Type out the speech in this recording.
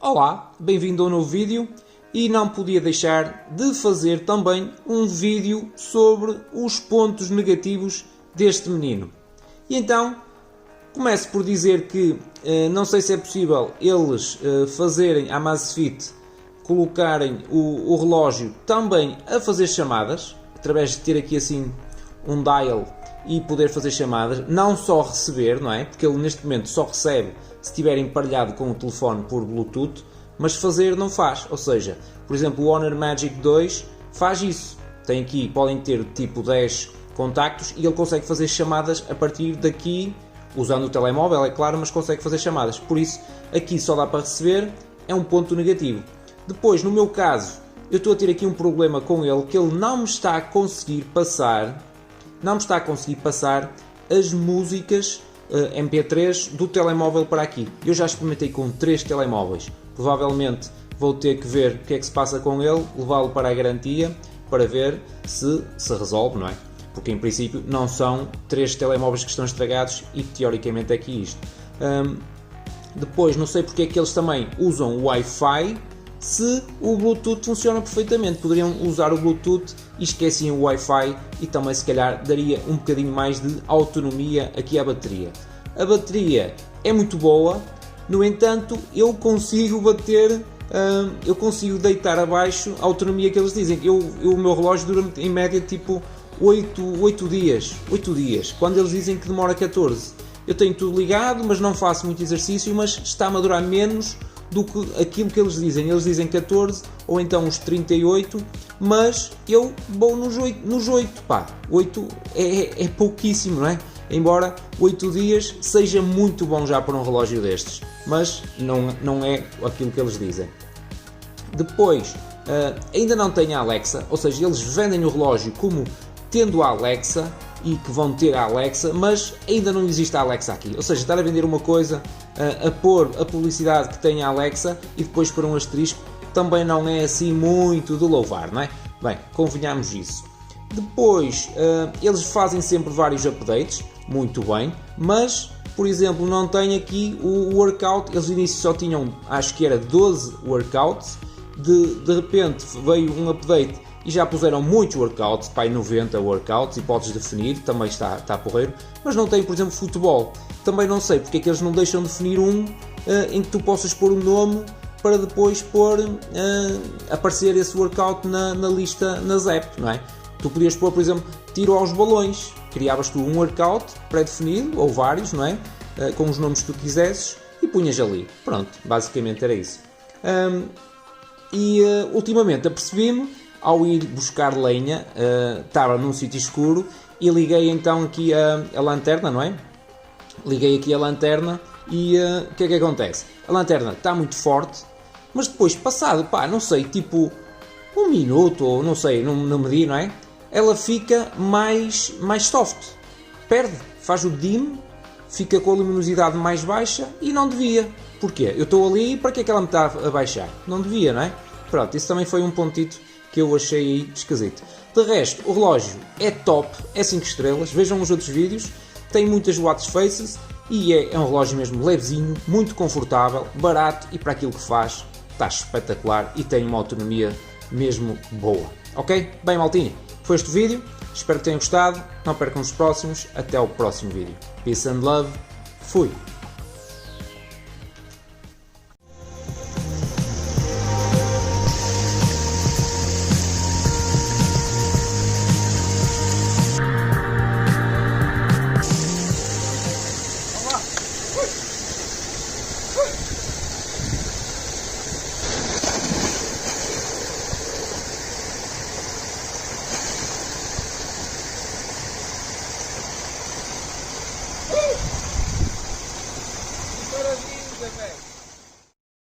Olá, bem-vindo a um novo vídeo e não podia deixar de fazer também um vídeo sobre os pontos negativos deste menino. E então, começo por dizer que não sei se é possível eles fazerem a Amazfit, colocarem o relógio também a fazer chamadas, através de ter aqui assim um dial e poder fazer chamadas, não só receber, não é? Porque ele neste momento só recebe se estiver emparelhado com o telefone por Bluetooth, mas fazer não faz. Ou seja, por exemplo, o Honor Magic 2 faz isso. Tem aqui, podem ter tipo 10 contactos e ele consegue fazer chamadas a partir daqui, usando o telemóvel, é claro, mas consegue fazer chamadas. Por isso, aqui só dá para receber, é um ponto negativo. Depois, no meu caso, eu estou a ter aqui um problema com ele, que ele não me está a conseguir passar as músicas MP3 do telemóvel para aqui. Eu já experimentei com 3 telemóveis. Provavelmente vou ter que ver o que é que se passa com ele, levá-lo para a garantia para ver se resolve, não é? Porque em princípio não são 3 telemóveis que estão estragados e teoricamente é aqui isto. Depois, não sei porque é que eles também usam o Wi-Fi se o Bluetooth funciona perfeitamente. Poderiam usar o Bluetooth e esqueciam o Wi-Fi e também se calhar daria um bocadinho mais de autonomia aqui à bateria. A bateria é muito boa, no entanto eu consigo deitar abaixo a autonomia que eles dizem. O meu relógio dura em média tipo 8 dias, quando eles dizem que demora 14. Eu tenho tudo ligado, mas não faço muito exercício, mas está-me a durar menos do que aquilo que eles dizem. Eles dizem 14 ou então os 38, mas eu vou nos 8, pá. 8 é pouquíssimo, não é? Embora 8 dias seja muito bom já para um relógio destes, mas não é aquilo que eles dizem. Depois, ainda não tem a Alexa, ou seja, eles vendem o relógio como tendo a Alexa e que vão ter a Alexa, mas ainda não existe a Alexa aqui. Ou seja, estar a vender uma coisa, a pôr a publicidade que tem a Alexa e depois pôr um asterisco, também não é assim muito de louvar, não é? Bem, convenhamos isso. Depois, eles fazem sempre vários updates, muito bem, mas, por exemplo, não tem aqui o workout. Eles no início só tinham, acho que era 12 workouts, de repente veio um update e já puseram muitos workouts, para 90 workouts, e podes definir, também está porreiro, mas não tem, por exemplo, futebol. Também não sei porque é que eles não deixam definir em que tu possas pôr um nome para depois aparecer esse workout na lista, nas apps, não é? Tu podias pôr, por exemplo, tiro aos balões, criavas tu um workout pré-definido, ou vários, não é? Com os nomes que tu quisesses, e punhas ali. Pronto, basicamente era isso. Ultimamente apercebi-me, ao ir buscar lenha, estava num sítio escuro e liguei então aqui a lanterna, não é? Liguei aqui a lanterna e o que é que acontece? A lanterna está muito forte, mas depois passado, não sei, tipo 1 minuto ou não sei, não medi, não é? Ela fica mais soft, perde, faz o dim, fica com a luminosidade mais baixa e não devia. Porquê? Eu estou ali, para que é que ela me está a baixar? Não devia, não é? Pronto, isso também foi um pontito que eu achei aí esquisito. De resto, o relógio é top, é 5 estrelas, vejam os outros vídeos, tem muitas watch faces e é um relógio mesmo levezinho, muito confortável, barato e para aquilo que faz está espetacular e tem uma autonomia mesmo boa. Ok? Bem, maltinha, foi este o vídeo, espero que tenham gostado, não percam os próximos, até ao próximo vídeo. Peace and love, fui!